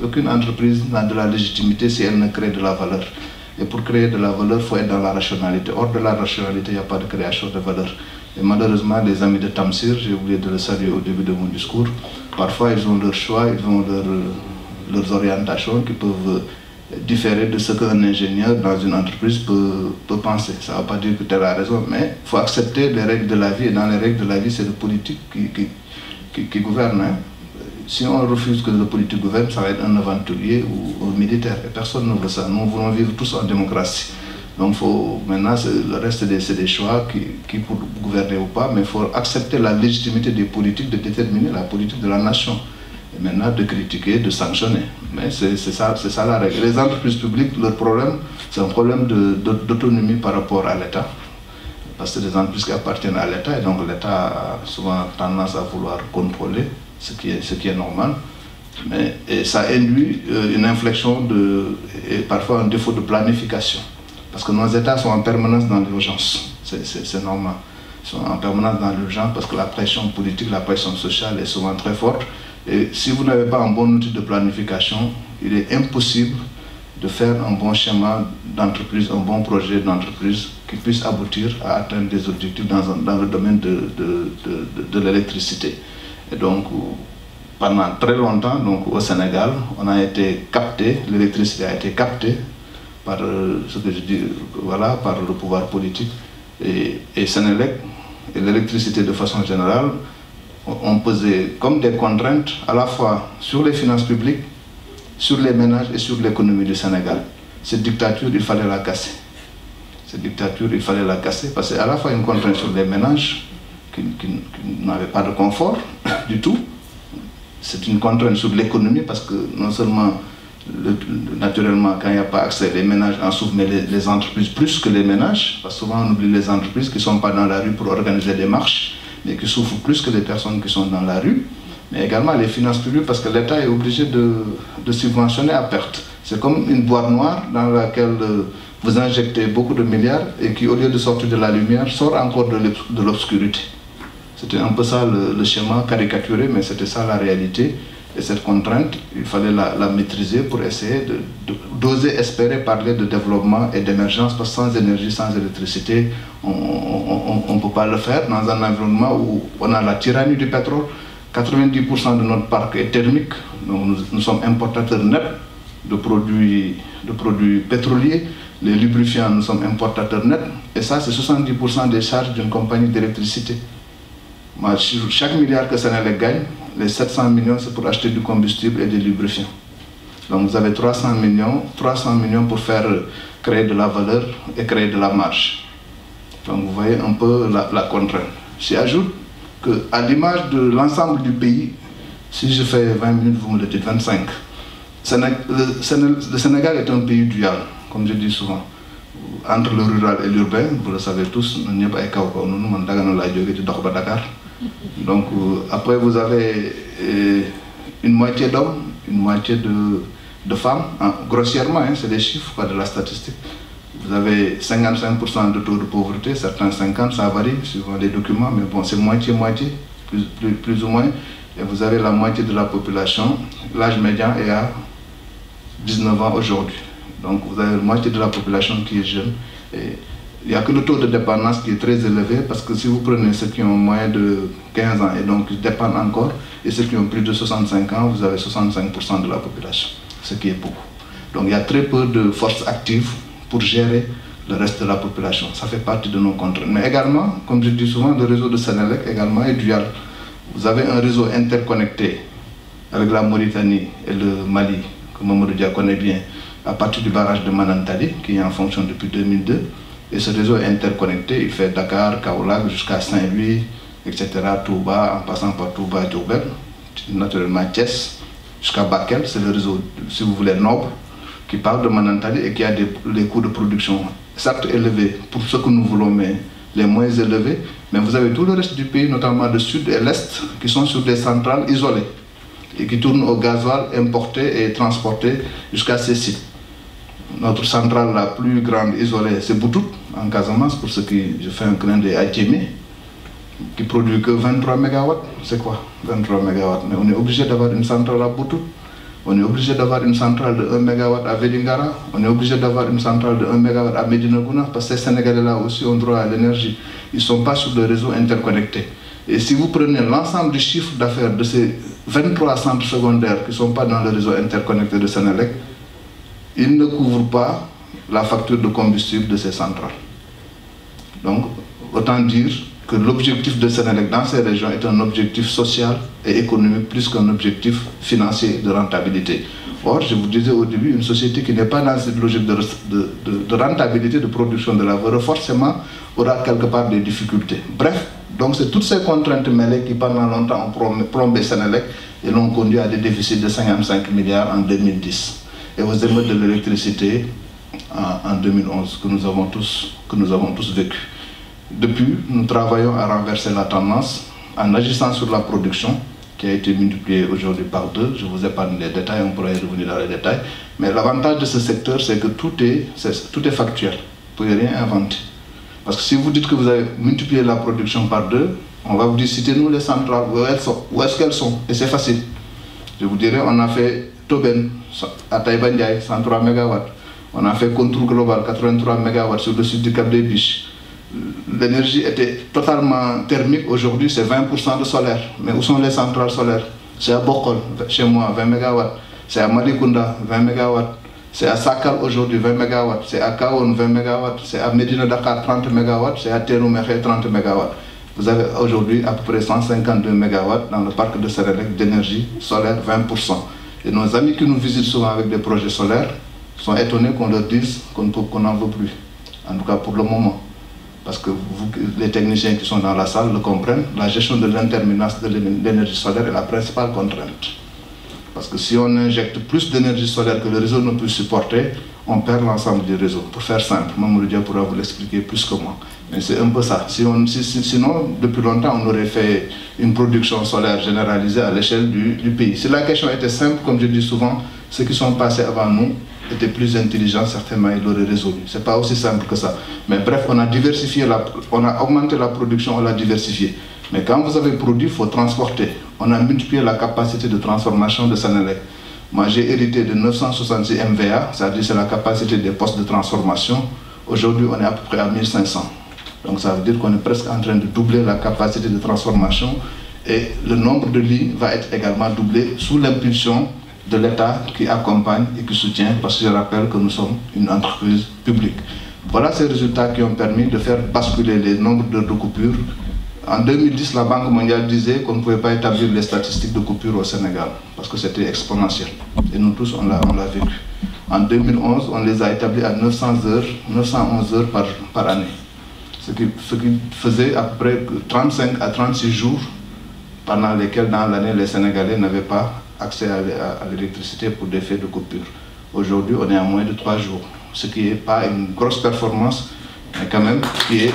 aucune entreprise n'a de la légitimité si elle ne crée de la valeur. Et pour créer de la valeur, il faut être dans la rationalité. Hors de la rationalité, il n'y a pas de création de valeur. Et malheureusement, les amis de Tamsir, j'ai oublié de le saluer au début de mon discours, parfois ils ont leur choix, ils ont leurs orientations qui peuvent différer de ce qu'un ingénieur dans une entreprise peut penser. Ça ne veut pas dire que tu as la raison, mais il faut accepter les règles de la vie. Et dans les règles de la vie, c'est le politique qui gouverne. Hein. Si on refuse que le politique gouverne, ça va être un aventurier ou un militaire. Et personne ne veut ça. Nous voulons vivre tous en démocratie. Donc maintenant, le reste, c'est des choix qui pour gouverner ou pas, mais il faut accepter la légitimité des politiques de déterminer la politique de la nation. Et maintenant, de critiquer, de sanctionner. Mais c'est ça la règle. Les entreprises publiques, leur problème, c'est un problème d'autonomie par rapport à l'État. Parce que c'est des entreprises qui appartiennent à l'État, et donc l'État a souvent tendance à vouloir contrôler, ce qui est normal. Et ça induit une inflexion et parfois un défaut de planification. Parce que nos États sont en permanence dans l'urgence. C'est normal. Ils sont en permanence dans l'urgence parce que la pression politique, la pression sociale est souvent très forte. Et si vous n'avez pas un bon outil de planification, il est impossible de faire un bon schéma d'entreprise, un bon projet d'entreprise qui puisse aboutir à atteindre des objectifs dans le domaine de l'électricité. Et donc, pendant très longtemps, donc, au Sénégal, on a été capté, l'électricité a été captée par ce que je dis, voilà, par le pouvoir politique. Et Sénélec, et l'électricité de façon générale, ont posé comme des contraintes à la fois sur les finances publiques, sur les ménages et sur l'économie du Sénégal. Cette dictature, il fallait la casser. Cette dictature, il fallait la casser parce qu'à la fois une contrainte sur les ménages qui n'avaient pas de confort du tout. C'est une contrainte sur l'économie parce que non seulement, naturellement, quand il n'y a pas accès, les ménages en souffrent, mais les entreprises plus que les ménages. Parce que souvent on oublie les entreprises qui ne sont pas dans la rue pour organiser des marches, mais qui souffrent plus que les personnes qui sont dans la rue, mais également les finances publiques parce que l'État est obligé de subventionner à perte. C'est comme une boîte noire dans laquelle vous injectez beaucoup de milliards et qui, au lieu de sortir de la lumière, sort encore de l'obscurité. C'était un peu ça le schéma caricaturé, mais c'était ça la réalité. Et cette contrainte, il fallait la maîtriser pour essayer d'oser espérer parler de développement et d'émergence, parce que sans énergie, sans électricité, on ne peut pas le faire dans un environnement où on a la tyrannie du pétrole. 90% de notre parc est thermique, donc nous sommes importateurs nets de produits pétroliers. Les lubrifiants, nous sommes importateurs nets, et ça, c'est 70% des charges d'une compagnie d'électricité. Chaque milliard que Sénélec gagne, les 700 millions, c'est pour acheter du combustible et des lubrifiants. Donc vous avez 300 millions pour créer de la valeur et créer de la marge. Donc vous voyez un peu la contrainte. J'ajoute qu'à l'image de l'ensemble du pays, si je fais 20 minutes, vous me le dites 25, le Sénégal est un pays dual, comme je dis souvent. Entre le rural et l'urbain, vous le savez tous, nous sommes à Dakar. Donc après vous avez une moitié d'hommes, une moitié de femmes, hein, grossièrement, hein, c'est des chiffres pas de la statistique. Vous avez 55% de taux de pauvreté, certains 50%, ça varie suivant les documents, mais bon, c'est moitié-moitié, plus ou moins. Et vous avez la moitié de la population, l'âge médian est à 19 ans aujourd'hui. Donc vous avez la moitié de la population qui est jeune. Et il n'y a que le taux de dépendance qui est très élevé, parce que si vous prenez ceux qui ont moins de 15 ans et donc qui dépendent encore, et ceux qui ont plus de 65 ans, vous avez 65% de la population, ce qui est beaucoup. Donc il y a très peu de forces actives pour gérer le reste de la population. Ça fait partie de nos contraintes. Mais également, comme je dis souvent, le réseau de Sénélec également est dual. Vous avez un réseau interconnecté avec la Mauritanie et le Mali, que Mamadou Dia connaît bien, à partir du barrage de Manantali, qui est en fonction depuis 2002. Et ce réseau est interconnecté, il fait Dakar, Kaolack, jusqu'à Saint-Louis, etc., Touba, en passant par Touba et Diourbel, naturellement Thiès, jusqu'à Bakel, c'est le réseau, si vous voulez, noble, qui parle de Manantali et qui a des coûts de production certes élevés pour ce que nous voulons, mais les moins élevés. Mais vous avez tout le reste du pays, notamment le sud et l'est, qui sont sur des centrales isolées et qui tournent au gasoil importé et transporté jusqu'à ces sites. Notre centrale la plus grande isolée, c'est Boutout, en Casamance, pour ceux qui, je fais un clin d'œil à Djemé, qui produit que 23 MW. C'est quoi 23 MW? Mais on est obligé d'avoir une centrale à Boutout. On est obligé d'avoir une centrale de 1 MW à Vélingara, on est obligé d'avoir une centrale de 1 MW à Médina Gounass, parce que ces Sénégalais-là aussi ont droit à l'énergie. Ils ne sont pas sur le réseau interconnecté. Et si vous prenez l'ensemble du chiffre d'affaires de ces 23 centres secondaires qui ne sont pas dans le réseau interconnecté de Sénélec, ils ne couvrent pas la facture de combustible de ces centrales. Donc, autant dire que l'objectif de Sénélec dans ces régions est un objectif social et économique plus qu'un objectif financier de rentabilité. Or, je vous disais au début, une société qui n'est pas dans cette logique de rentabilité, de production de la valeur, forcément aura quelque part des difficultés. Bref, donc c'est toutes ces contraintes mêlées qui pendant longtemps ont plombé Sénélec et l'ont conduit à des déficits de 55 milliards en 2010 et aux émeutes de l'électricité en 2011 que nous avons tous vécu. Depuis, nous travaillons à renverser la tendance en agissant sur la production qui a été multipliée aujourd'hui par 2. Je vous épargne les détails, on pourrait y revenir dans les détails. Mais l'avantage de ce secteur, c'est que tout est factuel. Vous ne pouvez rien inventer. Parce que si vous dites que vous avez multiplié la production par 2, on va vous dire, citez-nous les centrales, où est-ce qu'elles sont? Et c'est facile. Je vous dirais, on a fait Toben à Taïbandiaï, 103 MW. On a fait Contour Global, 83 MW sur le site du Cap des Biches. L'énergie était totalement thermique, aujourd'hui c'est 20% de solaire. Mais où sont les centrales solaires? C'est à Bokol, chez moi, 20 MW. C'est à Malikounda, 20 MW. C'est à Sakal aujourd'hui, 20 MW. C'est à Kaon, 20 MW. C'est à Medina Dakar, 30 MW. C'est à Teroumehe, 30 MW. Vous avez aujourd'hui à peu près 152 MW dans le parc de Sénélec d'énergie solaire, 20%. Et nos amis qui nous visitent souvent avec des projets solaires sont étonnés qu'on leur dise qu'on n'en veut plus. En tout cas pour le moment. Parce que les techniciens qui sont dans la salle le comprennent, la gestion de l'interminence de l'énergie solaire est la principale contrainte. Parce que si on injecte plus d'énergie solaire que le réseau ne peut supporter, on perd l'ensemble du réseau. Pour faire simple, Mamoudou Dia pourra vous l'expliquer plus que moi. Mais c'est un peu ça. Sinon, depuis longtemps, on aurait fait une production solaire généralisée à l'échelle du pays. Si la question était simple, comme je dis souvent, ceux qui sont passés avant nous étaient plus intelligents, certainement ils l'auraient résolu. Ce n'est pas aussi simple que ça. Mais bref, on a diversifié, on a augmenté la production, on l'a diversifiée. Mais quand vous avez produit, il faut transporter. On a multiplié la capacité de transformation de Sénélec. Moi, j'ai hérité de 966 MVA, c'est-à-dire c'est la capacité des postes de transformation. Aujourd'hui, on est à peu près à 1500. Donc ça veut dire qu'on est presque en train de doubler la capacité de transformation et le nombre de lits va être également doublé sous l'impulsion de l'État qui accompagne et qui soutient, parce que je rappelle que nous sommes une entreprise publique. Voilà ces résultats qui ont permis de faire basculer les nombres d'heures de coupure. En 2010, la Banque mondiale disait qu'on ne pouvait pas établir les statistiques de coupure au Sénégal, parce que c'était exponentiel. Et nous tous, on l'a vécu. En 2011, on les a établis à 911 heures par année. Ce qui faisait à peu près 35 à 36 jours pendant lesquels, dans l'année, les Sénégalais n'avaient pas accès à l'électricité pour des faits de coupure. Aujourd'hui, on est à moins de 3 jours, ce qui n'est pas une grosse performance, mais quand même qui est...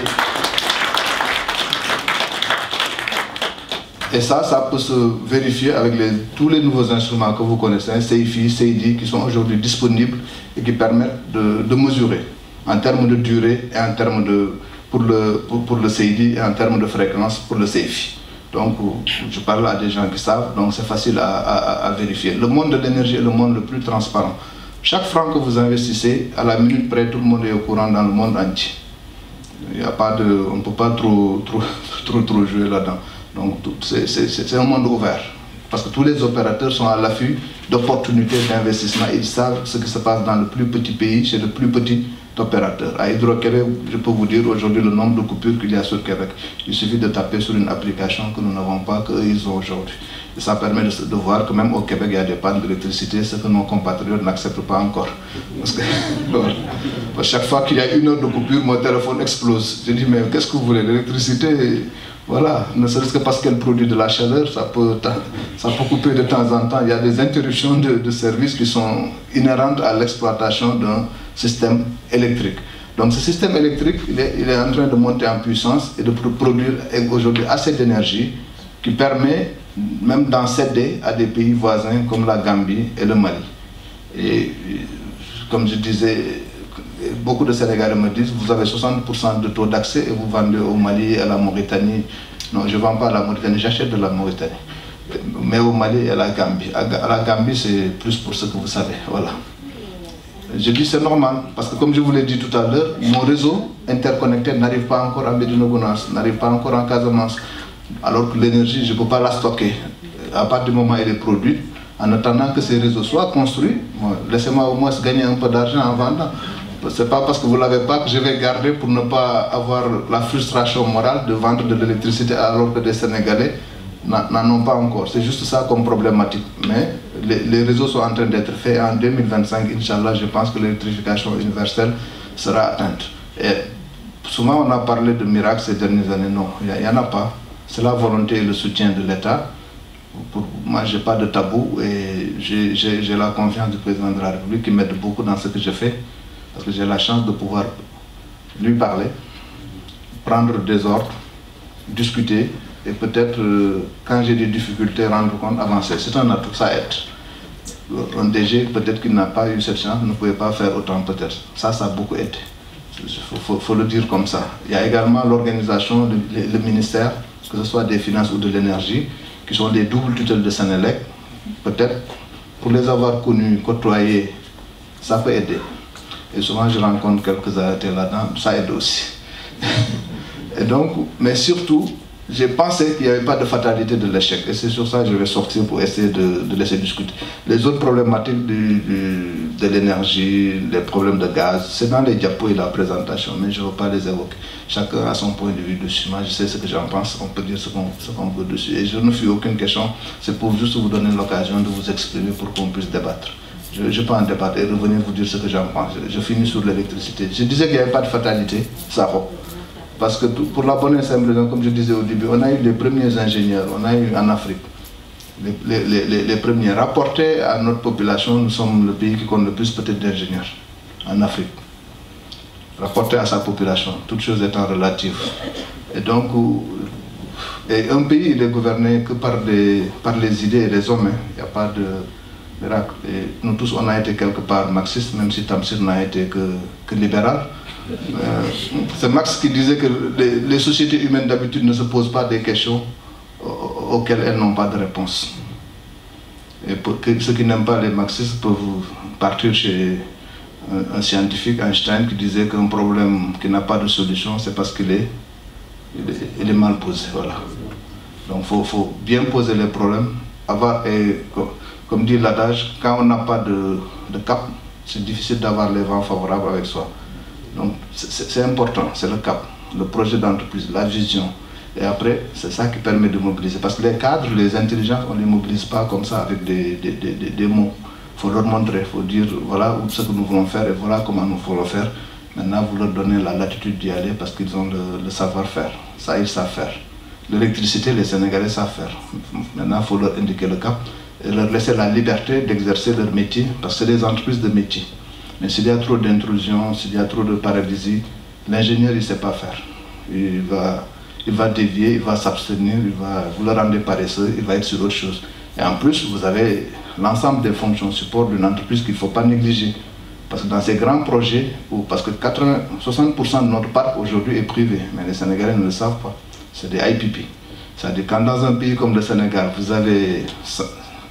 Et ça peut se vérifier avec tous les nouveaux instruments que vous connaissez, CIFI, CIDI, qui sont aujourd'hui disponibles et qui permettent de mesurer en termes de durée et en termes de... pour le CIDI et en termes de fréquence pour le CIFI. Donc, je parle à des gens qui savent, donc c'est facile à vérifier. Le monde de l'énergie est le monde le plus transparent. Chaque franc que vous investissez, à la minute près, tout le monde est au courant dans le monde entier. Il n'y a pas de... on ne peut pas trop jouer là-dedans. Donc, c'est un monde ouvert. Parce que tous les opérateurs sont à l'affût d'opportunités d'investissement. Ils savent ce qui se passe dans le plus petit pays, chez le plus petit opérateur. À Hydro-Québec, je peux vous dire aujourd'hui le nombre de coupures qu'il y a sur Québec. Il suffit de taper sur une application que nous n'avons pas, qu'eux ils ont aujourd'hui. Et ça permet de voir que même au Québec, il y a des pannes d'électricité, ce que nos compatriotes n'acceptent pas encore. Parce que chaque fois qu'il y a 1 heure de coupure, mon téléphone explose. Je dis, mais qu'est-ce que vous voulez? L'électricité, voilà, ne serait-ce que parce qu'elle produit de la chaleur, ça peut couper de temps en temps. Il y a des interruptions de services qui sont inhérentes à l'exploitation d'un système électrique. Donc ce système électrique, il est en train de monter en puissance et de produire aujourd'hui assez d'énergie qui permet même d'en céder à des pays voisins comme la Gambie et le Mali. Et comme je disais, beaucoup de Sénégalais me disent, vous avez 60% de taux d'accès et vous vendez au Mali et à la Mauritanie. Non, je ne vends pas à la Mauritanie, j'achète de la Mauritanie. mais au Mali et à la Gambie. À la Gambie, c'est plus pour ce que vous savez. Voilà. Je dis c'est normal, parce que comme je vous l'ai dit tout à l'heure, mon réseau interconnecté n'arrive pas encore à Médina Gounass, n'arrive pas encore en Casamance, alors que l'énergie, je ne peux pas la stocker. À partir du moment où elle est produite, en attendant que ces réseaux soient construits, laissez-moi au moins gagner un peu d'argent en vendant. Ce n'est pas parce que vous ne l'avez pas que je vais garder pour ne pas avoir la frustration morale de vendre de l'électricité alors que des Sénégalais n'en ont pas encore. C'est juste ça comme problématique. Mais les réseaux sont en train d'être faits. En 2025, Inch'Allah, je pense que l'électrification universelle sera atteinte. Et souvent, on a parlé de miracles ces dernières années. Non, il n'y en a pas. C'est la volonté et le soutien de l'État. Moi, je n'ai pas de tabou et j'ai la confiance du président de la République qui m'aide beaucoup dans ce que je fais. Parce que j'ai la chance de pouvoir lui parler, prendre des ordres, discuter et peut-être, quand j'ai des difficultés, rendre compte, avancer. C'est un atout, ça aide. Un DG, peut-être qu'il n'a pas eu cette chance, ne pouvait pas faire autant peut-être. Ça a beaucoup aidé. Il faut le dire comme ça. Il y a également l'organisation, le ministère, que ce soit des finances ou de l'énergie, qui sont des doubles tutelles de Sénélec. Peut-être, pour les avoir connus, côtoyés, ça peut aider. Et souvent, je rencontre quelques arrêtés là-dedans, ça aide aussi. Et donc, mais surtout, j'ai pensé qu'il n'y avait pas de fatalité de l'échec. Et c'est sur ça que je vais sortir pour essayer de laisser discuter. Les autres problématiques de l'énergie, les problèmes de gaz, c'est dans les diapos et la présentation, mais je ne veux pas les évoquer. Chacun a son point de vue dessus. Moi, je sais ce que j'en pense, on peut dire ce qu'on veut dessus. Et je ne fais aucune question, c'est pour juste vous donner l'occasion de vous exprimer pour qu'on puisse débattre. Je ne vais pas en débattre et revenir vous dire ce que j'en pense. Je finis sur l'électricité. Je disais qu'il n'y avait pas de fatalité, ça va. Parce que pour la bonne et simple raison, comme je disais au début, on a eu les premiers ingénieurs, on a eu en Afrique, les premiers. Rapportés à notre population, nous sommes le pays qui compte le plus peut-être d'ingénieurs en Afrique. Rapporté à sa population, toutes choses étant relatives. Et donc, un pays il est gouverné que par les idées et les hommes. Il n'y a pas de miracle. Et nous tous, on a été quelque part marxistes, même si Tamsir n'a été que libéral. C'est Marx qui disait que les sociétés humaines d'habitude ne se posent pas des questions auxquelles elles n'ont pas de réponse. Et pour que ceux qui n'aiment pas les marxistes peuvent partir chez un scientifique, Einstein, qui disait qu'un problème qui n'a pas de solution, c'est parce qu'il est mal posé. Voilà. Donc il faut bien poser les problèmes. Comme dit l'adage, quand on n'a pas de cap, c'est difficile d'avoir les vents favorables avec soi. Donc c'est important, c'est le cap, le projet d'entreprise, la vision. Et après, c'est ça qui permet de mobiliser. Parce que les cadres, les intelligences, on ne les mobilise pas comme ça avec des mots. Il faut leur montrer, il faut dire voilà ce que nous voulons faire et voilà comment nous voulons faire. Maintenant, vous leur donnez la latitude d'y aller parce qu'ils ont le savoir-faire. Ça, ils savent faire. L'électricité, les Sénégalais savent faire. Maintenant, il faut leur indiquer le cap et leur laisser la liberté d'exercer leur métier parce que c'est des entreprises de métier. Mais s'il y a trop d'intrusion, s'il y a trop de paralysie, l'ingénieur, il ne sait pas faire. Il va dévier, il va s'abstenir, vous le rendez paresseux, il va être sur autre chose. Et en plus, vous avez l'ensemble des fonctions support d'une entreprise qu'il ne faut pas négliger. Parce que dans ces grands projets, parce que 60% de notre parc aujourd'hui est privé, mais les Sénégalais ne le savent pas, c'est des IPP. C'est-à-dire quand dans un pays comme le Sénégal, vous avez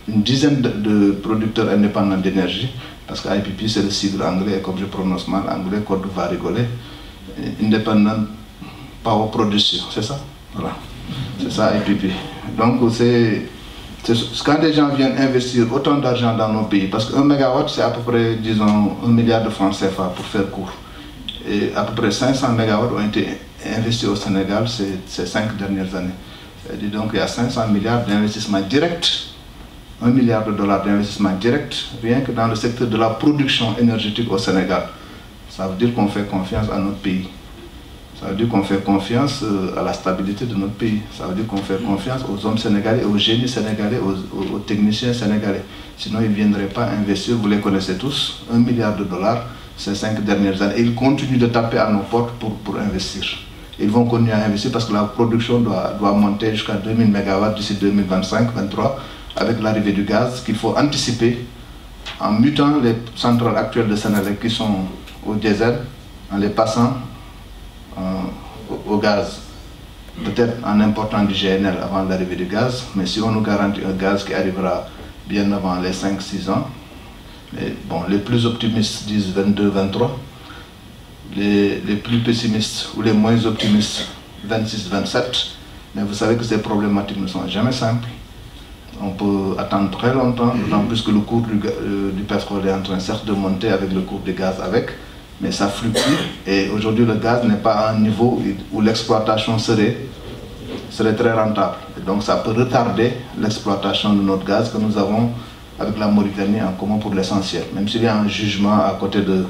une dizaine de producteurs indépendants d'énergie, parce que IPP c'est le sigle anglais, et comme je prononce mal anglais, Côte d'Ivoire rigolé, Independent Power Production, c'est ça? Voilà, c'est ça IPP. Donc quand des gens viennent investir autant d'argent dans nos pays, parce qu'un mégawatt c'est à peu près, disons, 1 milliard de francs CFA pour faire court. Et à peu près 500 mégawatts ont été investis au Sénégal ces 5 dernières années. Et donc il y a 500 milliards d'investissements directs, 1 milliard de dollars d'investissement direct, rien que dans le secteur de la production énergétique au Sénégal. Ça veut dire qu'on fait confiance à notre pays. Ça veut dire qu'on fait confiance à la stabilité de notre pays. Ça veut dire qu'on fait confiance aux hommes sénégalais, aux génies sénégalais, aux techniciens sénégalais. Sinon, ils ne viendraient pas investir, vous les connaissez tous, 1 milliard de dollars ces 5 dernières années. Et ils continuent de taper à nos portes pour investir. Ils vont continuer à investir parce que la production doit monter jusqu'à 2000 MW d'ici 2025-2023 avec l'arrivée du gaz qu'il faut anticiper en mutant les centrales actuelles de Sénélec qui sont au diesel, en les passant au gaz. peut-être en important du GNL avant l'arrivée du gaz, mais si on nous garantit un gaz qui arrivera bien avant les 5-6 ans, et bon, les plus optimistes disent 22-23, les plus pessimistes ou les moins optimistes 26-27, mais vous savez que ces problématiques ne sont jamais simples. On peut attendre très longtemps, d'autant plus que le cours du pétrole est en train certes de monter avec le cours du gaz avec, mais ça fluctue et aujourd'hui le gaz n'est pas à un niveau où l'exploitation serait très rentable. Et donc ça peut retarder l'exploitation de notre gaz que nous avons avec la Mauritanie en commun pour l'essentiel. Même s'il y a un jugement à côté de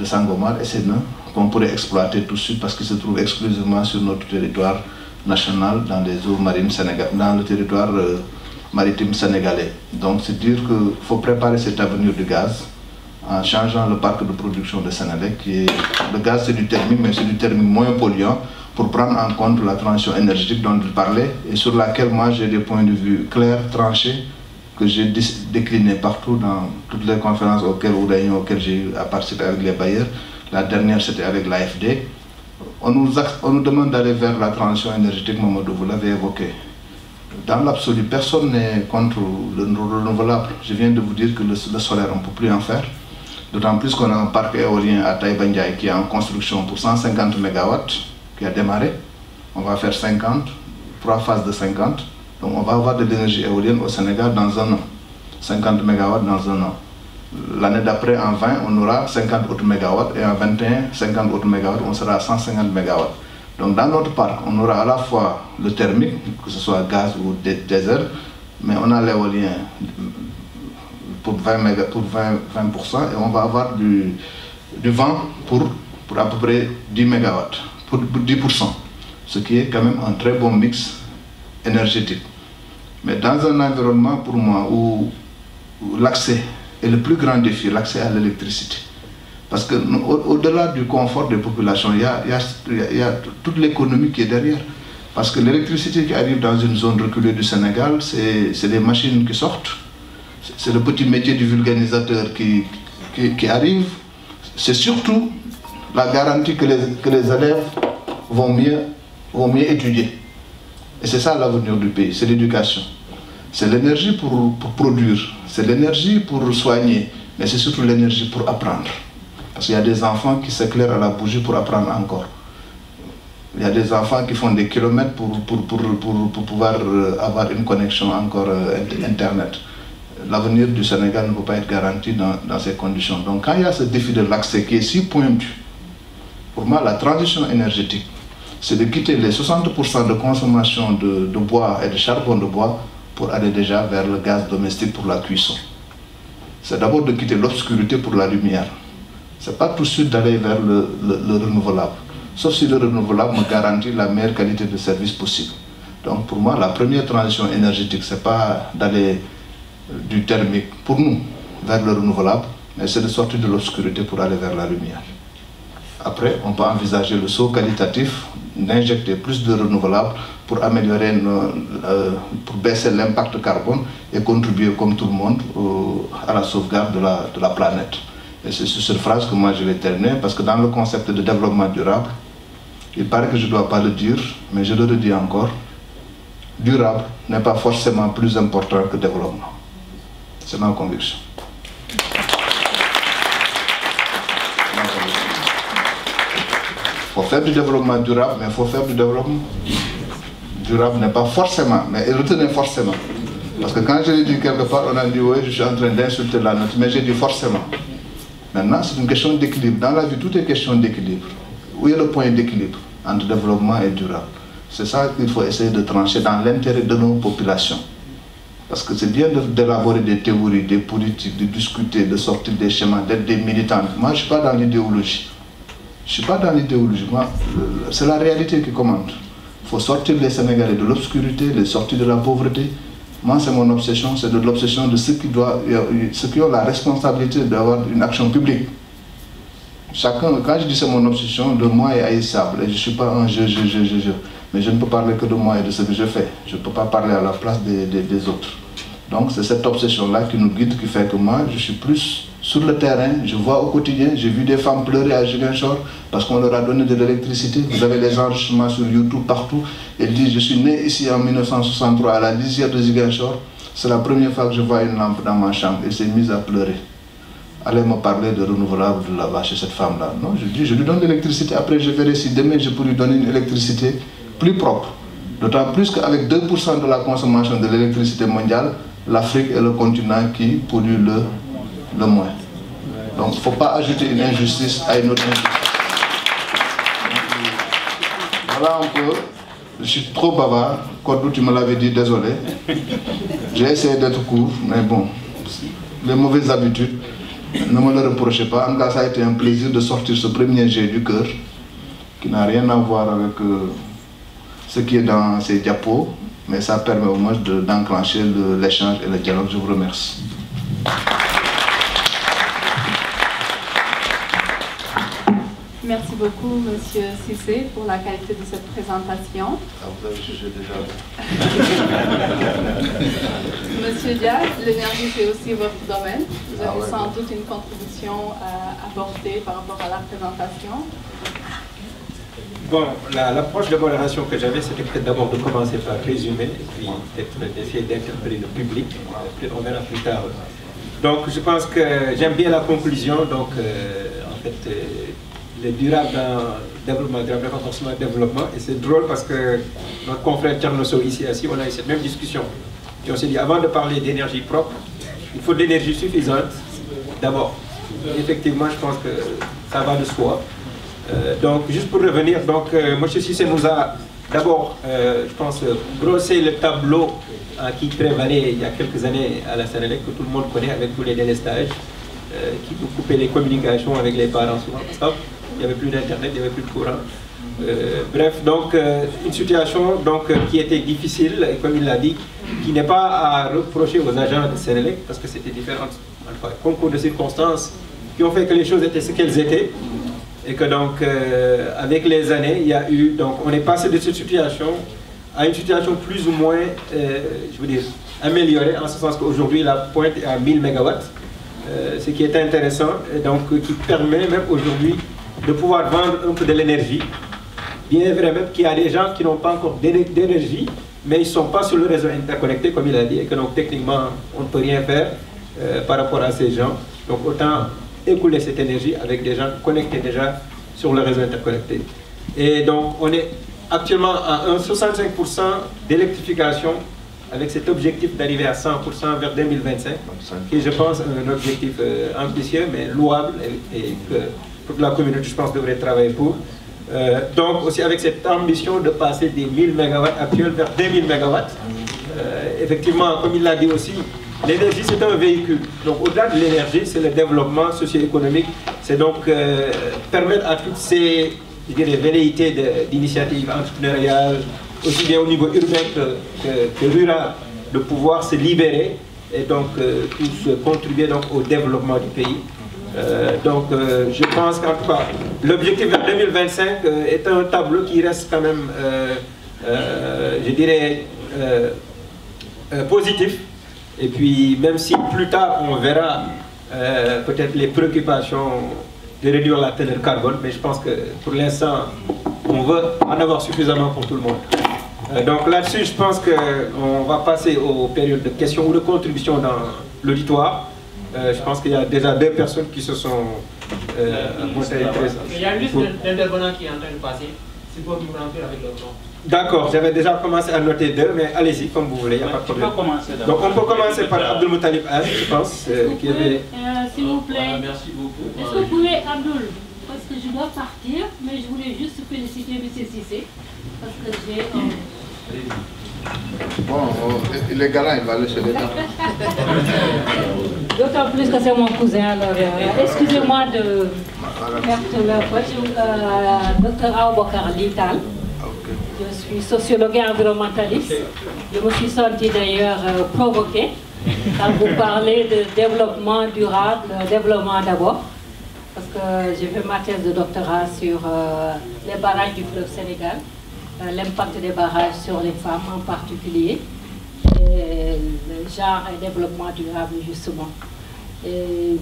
Sangomar, SNE, qu'on pourrait exploiter tout de suite parce qu'il se trouve exclusivement sur notre territoire national, dans les eaux marines sénégalaises, dans le territoire maritime sénégalais. Donc c'est dire qu'il faut préparer cet avenir du gaz en changeant le parc de production de Sénélec. Le gaz c'est du thermique, mais c'est du thermique moins polluant pour prendre en compte la transition énergétique dont il parlait et sur laquelle moi j'ai des points de vue clairs, tranchés, que j'ai déclinés partout dans toutes les conférences ou réunions auxquelles j'ai eu à participer avec les bailleurs. La dernière c'était avec l'AFD. On nous demande d'aller vers la transition énergétique, Mamadou, vous l'avez évoqué. Dans l'absolu, personne n'est contre le renouvelable. Je viens de vous dire que le solaire, on ne peut plus en faire. D'autant plus qu'on a un parc éolien à Taïba Ndiaye qui est en construction pour 150 MW, qui a démarré. On va faire 50, 3 phases de 50. Donc on va avoir de l'énergie éolienne au Sénégal dans un an. 50 MW dans un an. L'année d'après, en 20, on aura 50 autres mégawatts et en 21, 50 autres mégawatts, on sera à 150 mégawatts. Donc dans notre parc, on aura à la fois le thermique, que ce soit gaz ou diesel, mais on a l'éolien pour 20% et on va avoir du vent pour à peu près 10 mégawatts, pour 10%, ce qui est quand même un très bon mix énergétique. Mais dans un environnement pour moi où l'accès est le plus grand défi, l'accès à l'électricité. Parce que au-delà du confort des populations, il y a toute l'économie qui est derrière. Parce que l'électricité qui arrive dans une zone reculée du Sénégal, c'est des machines qui sortent. C'est le petit métier du vulgarisateur qui arrive. C'est surtout la garantie que les élèves vont mieux étudier. Et c'est ça l'avenir du pays, c'est l'éducation. C'est l'énergie pour produire, c'est l'énergie pour soigner, mais c'est surtout l'énergie pour apprendre. Parce qu'il y a des enfants qui s'éclairent à la bougie pour apprendre encore. Il y a des enfants qui font des kilomètres pour pouvoir avoir une connexion encore Internet. L'avenir du Sénégal ne peut pas être garanti dans ces conditions. Donc quand il y a ce défi de l'accès qui est si pointu, pour moi la transition énergétique, c'est de quitter les 60% de consommation de bois et de charbon de bois pour aller déjà vers le gaz domestique pour la cuisson. C'est d'abord de quitter l'obscurité pour la lumière. Ce n'est pas tout de suite d'aller vers le renouvelable. Sauf si le renouvelable me garantit la meilleure qualité de service possible. Donc pour moi, la première transition énergétique, ce n'est pas d'aller du thermique pour nous vers le renouvelable, mais c'est de sortir de l'obscurité pour aller vers la lumière. Après, on peut envisager le saut qualitatif d'injecter plus de renouvelables pour améliorer, pour baisser l'impact carbone et contribuer comme tout le monde à la sauvegarde de la planète. Et c'est sur cette phrase que moi je vais terminer, parce que dans le concept de développement durable, il paraît que je ne dois pas le dire, mais je le redis encore, durable n'est pas forcément plus important que développement. C'est ma conviction. Il faut faire du développement durable, mais il faut faire du développement durable n'est pas forcément, mais retenez forcément. Parce que quand je l'ai dit quelque part, on a dit oui, je suis en train d'insulter la note, mais j'ai dit forcément. Maintenant, c'est une question d'équilibre. Dans la vie, tout est question d'équilibre. Où est le point d'équilibre entre développement et durable? C'est ça qu'il faut essayer de trancher dans l'intérêt de nos populations. Parce que c'est bien d'élaborer des théories, des politiques, de discuter, de sortir des schémas, d'être des militants. Moi, je ne suis pas dans l'idéologie. Je ne suis pas dans l'idéologie. C'est la réalité qui commande. Il faut sortir les Sénégalais de l'obscurité, les sortir de la pauvreté. Moi, c'est mon obsession, c'est de l'obsession de ceux qui ont la responsabilité d'avoir une action publique. Chacun, quand je dis c'est mon obsession, le moi est haïssable. Et je ne suis pas un je. Mais je ne peux parler que de moi et de ce que je fais. Je ne peux pas parler à la place des autres. Donc c'est cette obsession-là qui nous guide, qui fait que moi, je suis plus sur le terrain, je vois au quotidien, j'ai vu des femmes pleurer à Ziguinchor parce qu'on leur a donné de l'électricité. Vous avez les enregistrements sur YouTube partout. Elles disent, je suis né ici en 1963 à la lisière de Ziguinchor. C'est la première fois que je vois une lampe dans ma chambre et s'est mise à pleurer. Allez me parler de renouvelable de là-bas chez cette femme-là. Non, je dis, je lui donne l'électricité. Après, je verrai si demain je peux lui donner une électricité plus propre. D'autant plus qu'avec 2% de la consommation de l'électricité mondiale, l'Afrique est le continent qui pollue le moins. Donc il ne faut pas ajouter une injustice à une autre injustice. Voilà un peu. Je suis trop bavard. Codou, tu me l'avais dit, désolé. J'ai essayé d'être court, mais bon, les mauvaises habitudes, ne me le reprochez pas. En tout cas, ça a été un plaisir de sortir ce premier jet du cœur, qui n'a rien à voir avec ce qui est dans ces diapos, mais ça permet au moins d'enclencher l'échange et le dialogue. Je vous remercie. Merci beaucoup, Monsieur Cissé, pour la qualité de cette présentation. Ah, vous avez jugé déjà. Monsieur Diaz, l'énergie, c'est aussi votre domaine. Vous avez sans doute une contribution à apporter par rapport à la présentation. Bon, l'approche de modération que j'avais, c'était peut-être d'abord de commencer par résumer, et puis peut-être d'essayer d'interpeller le public. Peut-être on verra plus tard. Donc, je pense que j'aime bien la conclusion. Donc, en fait, le durable dans développement, durable renforcement développement. Et c'est drôle parce que notre confrère Tchernosso ici assis, on a eu cette même discussion. Et on s'est dit, avant de parler d'énergie propre, il faut de l'énergie suffisante d'abord. Effectivement, je pense que ça va de soi. Donc, juste pour revenir, donc, M. Cissé nous a d'abord, je pense, brossé le tableau qui prévalait il y a quelques années à la Sénélec, que tout le monde connaît avec tous les délestages, qui nous coupaient les communications avec les parents souvent. Parce il n'y avait plus d'internet, il n'y avait plus de courant. Bref, donc une situation donc, qui était difficile, et comme il l'a dit, qui n'est pas à reprocher aux agents de Sénélec, parce que c'était différent, enfin, concours de circonstances qui ont fait que les choses étaient ce qu'elles étaient, et que donc avec les années, il y a eu, donc on est passé de cette situation à une situation plus ou moins, je veux dire, améliorée, en ce sens qu'aujourd'hui la pointe est à 1000 MW, ce qui est intéressant, et donc qui permet même aujourd'hui de pouvoir vendre un peu de l'énergie. Bien vrai même qu'il y a des gens qui n'ont pas encore d'énergie, mais ils ne sont pas sur le réseau interconnecté, comme il a dit, et que donc techniquement, on ne peut rien faire par rapport à ces gens. Donc autant écouler cette énergie avec des gens connectés déjà sur le réseau interconnecté. Et donc on est actuellement à un 65% d'électrification, avec cet objectif d'arriver à 100% vers 2025, qui est, je pense, un objectif ambitieux, mais louable, et que toute la communauté, je pense, devrait travailler pour. Donc aussi avec cette ambition de passer des 1000 MW actuels vers 2000 MW. Effectivement, comme il l'a dit aussi, l'énergie c'est un véhicule. Donc au-delà de l'énergie, c'est le développement socio-économique. C'est donc permettre à toutes ces, je dirais, velléités d'initiatives entrepreneuriales, aussi bien au niveau urbain que rural, de pouvoir se libérer et donc tous contribuer donc, au développement du pays. Donc je pense qu'en tout cas, l'objectif vers 2025 est un tableau qui reste quand même, je dirais, positif. Et puis même si plus tard on verra peut-être les préoccupations de réduire la teneur carbone, mais je pense que pour l'instant, on veut en avoir suffisamment pour tout le monde. Donc là-dessus, je pense qu'on va passer aux périodes de questions ou de contributions dans l'auditoire. Je pense qu'il y a déjà 2 personnes qui se sont montrées présentes. Il y a une liste d'intervenants qui est en train de passer. C'est pour nous remplir avec leur nom. D'accord, j'avais déjà commencé à noter 2, mais allez-y comme vous voulez, il n'y a pas de problème. Donc on peut commencer par Abdul Moutalib Az, je pense. S'il vous plaît, merci beaucoup. est-ce que vous pouvez, Abdul, parce que je dois partir, mais je voulais juste féliciter M. Cissé, parce que j'ai... Bon, il est galant, il va laisser les temps. D'autant plus que c'est mon cousin, alors excusez-moi de perdre leur voix. Dr Aoubakar Lital. Je suis sociologue et environnementaliste. Je me suis sentie d'ailleurs provoquée quand vous parlez de développement durable, développement d'abord, parce que j'ai fait ma thèse de doctorat sur les barrages du fleuve Sénégal, l'impact des barrages sur les femmes en particulier. le genre et développement durable, justement. Et,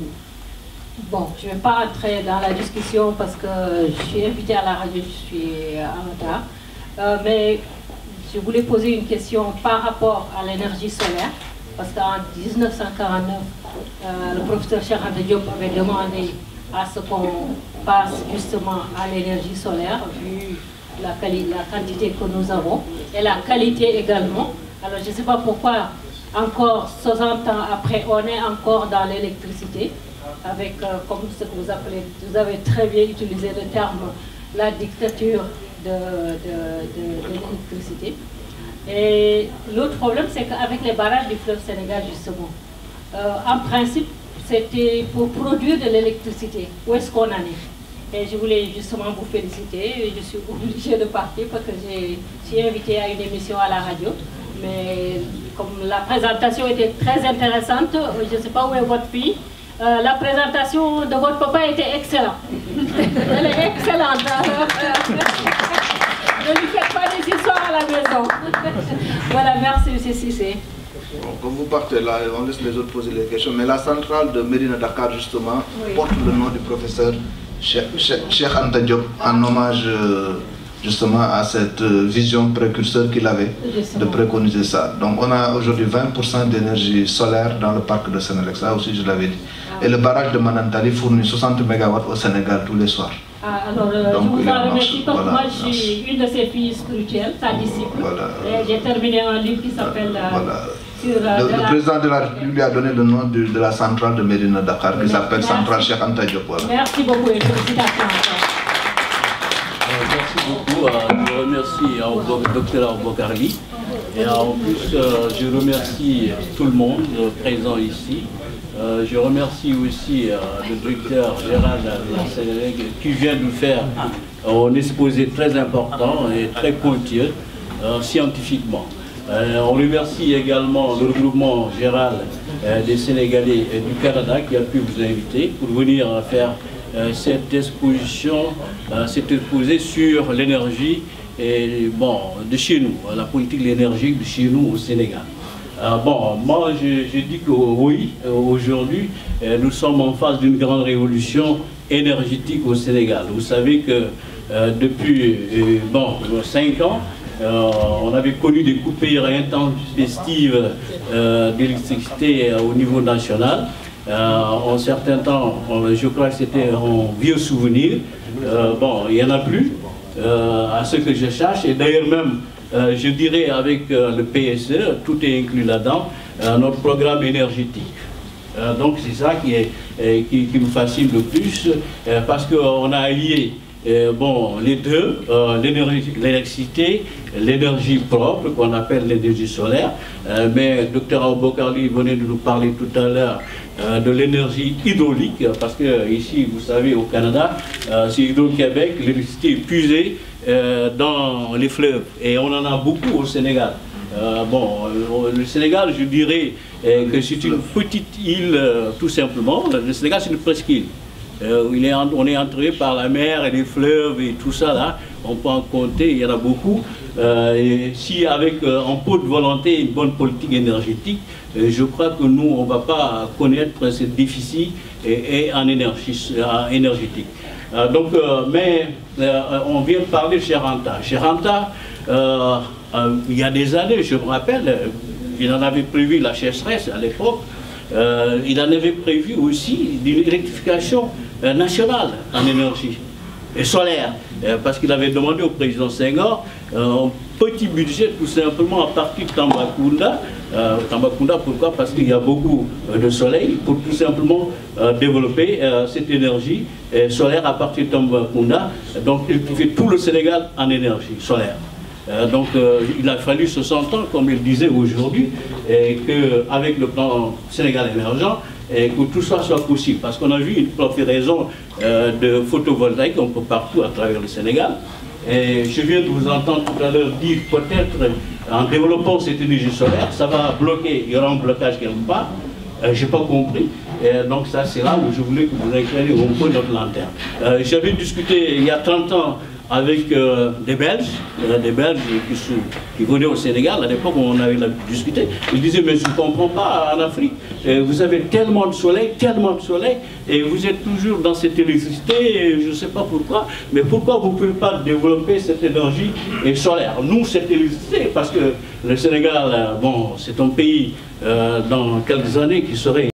bon, je ne vais pas entrer dans la discussion parce que je suis invitée à la radio, je suis en retard. Mais je voulais poser une question par rapport à l'énergie solaire, parce qu'en 1949, le professeur Cheikh Anta Diop avait demandé à ce qu'on passe justement à l'énergie solaire, vu la quantité que nous avons, et la qualité également. Alors je ne sais pas pourquoi, encore 60 ans après, on est encore dans l'électricité, avec, comme ce que vous appelez, vous avez très bien utilisé le terme, la dictature de l'électricité. Et l'autre problème, c'est qu'avec les barrages du fleuve Sénégal, justement, en principe, c'était pour produire de l'électricité. Où est-ce qu'on en est? Et je voulais justement vous féliciter. Je suis obligée de partir parce que je suis invitée à une émission à la radio. Mais comme la présentation était très intéressante, je ne sais pas où est votre fille, la présentation de votre papa était excellente. Elle est excellente. Ne lui faites pas des histoires à la maison. Voilà, merci M. Cissé. Bon, quand vous partez là, on laisse les autres poser les questions, mais la centrale de Médina Dakar, justement, porte le nom du professeur Cheikh Anta Diop, en hommage justement à cette vision précurseur qu'il avait de préconiser ça. Donc on a aujourd'hui 20% d'énergie solaire dans le parc de Sénélec, ça aussi je l'avais dit. Et le barrage de Manantali fournit 60 MW au Sénégal tous les soirs. Alors, donc, je vous en remercie parce que moi je suis une de ses filles spirituelles, sa disciple. Voilà. Et j'ai terminé un livre qui s'appelle... le président de la République lui a donné le nom de la centrale de Médina Dakar qui s'appelle Centrale Cheikh Anta Diop. Voilà. Merci beaucoup et félicitations. Merci beaucoup. Je remercie Dr Aboukar Ly. Et en plus, je remercie tout le monde présent ici. Je remercie aussi le directeur général de la Sénélec qui vient de faire un exposé très important et très pointueux scientifiquement. On remercie également le regroupement général des Sénégalais du Canada qui a pu vous inviter pour venir faire cette exposition, cet exposé sur l'énergie de chez nous, la politique de l'énergie de chez nous au Sénégal. Moi je dis que oui, aujourd'hui nous sommes en phase d'une grande révolution énergétique au Sénégal. Vous savez que depuis 5 ans, on avait connu des coupures intempestives d'électricité au niveau national. En certain temps, je crois que c'était un vieux souvenir. Il n'y en a plus, à ce que je cherche. Et d'ailleurs même, je dirais avec le PSE, tout est inclus là-dedans, notre programme énergétique. Donc c'est ça qui me fascine le plus, parce qu'on a allié les deux, l'électricité, l'énergie propre qu'on appelle l'énergie solaire, mais Dr Aboukar Ly venait de nous parler tout à l'heure de l'énergie hydraulique, parce que ici, vous savez, au Canada, c'est Hydro-Québec, l'électricité est puisée dans les fleuves, et on en a beaucoup au Sénégal. Le Sénégal, je dirais que c'est une petite île, tout simplement. Le Sénégal, c'est une presqu'île. On est entouré par la mer et les fleuves et tout ça là, on peut en compter, il y en a beaucoup. Et si avec un peu de volonté et une bonne politique énergétique, je crois que nous, on ne va pas connaître ce déficit en énergétique. On vient de parler de Cheikh Anta. Cheikh Anta, il y a des années, je me rappelle, il en avait prévu la sécheresse à l'époque. Il en avait prévu aussi une électrification nationale en énergie et solaire, parce qu'il avait demandé au président Senghor un petit budget tout simplement à partir de Tambacounda. Tambacounda, pourquoi? Parce qu'il y a beaucoup de soleil, pour tout simplement développer cette énergie solaire à partir de Tambacounda, donc électrifier tout le Sénégal en énergie solaire. Il a fallu 60 ans, comme il disait aujourd'hui, qu'avec le plan Sénégal émergent, que tout ça soit possible. Parce qu'on a vu une prolifération de photovoltaïque un peu partout à travers le Sénégal. Et je viens de vous entendre tout à l'heure dire peut-être en développant cette énergie solaire, ça va bloquer, il y aura un blocage quelque part. Je n'ai pas compris. Donc ça, c'est là où je voulais que vous éclairiez un peu notre lanterne. J'avais discuté il y a 30 ans avec des Belges qui venaient au Sénégal. À l'époque, on avait discuté. Ils disaient, mais je ne comprends pas, en Afrique, vous avez tellement de soleil, et vous êtes toujours dans cette électricité, et je ne sais pas pourquoi, mais pourquoi vous ne pouvez pas développer cette énergie solaire? Nous, cette électricité, parce que le Sénégal, bon, c'est un pays dans quelques années qui serait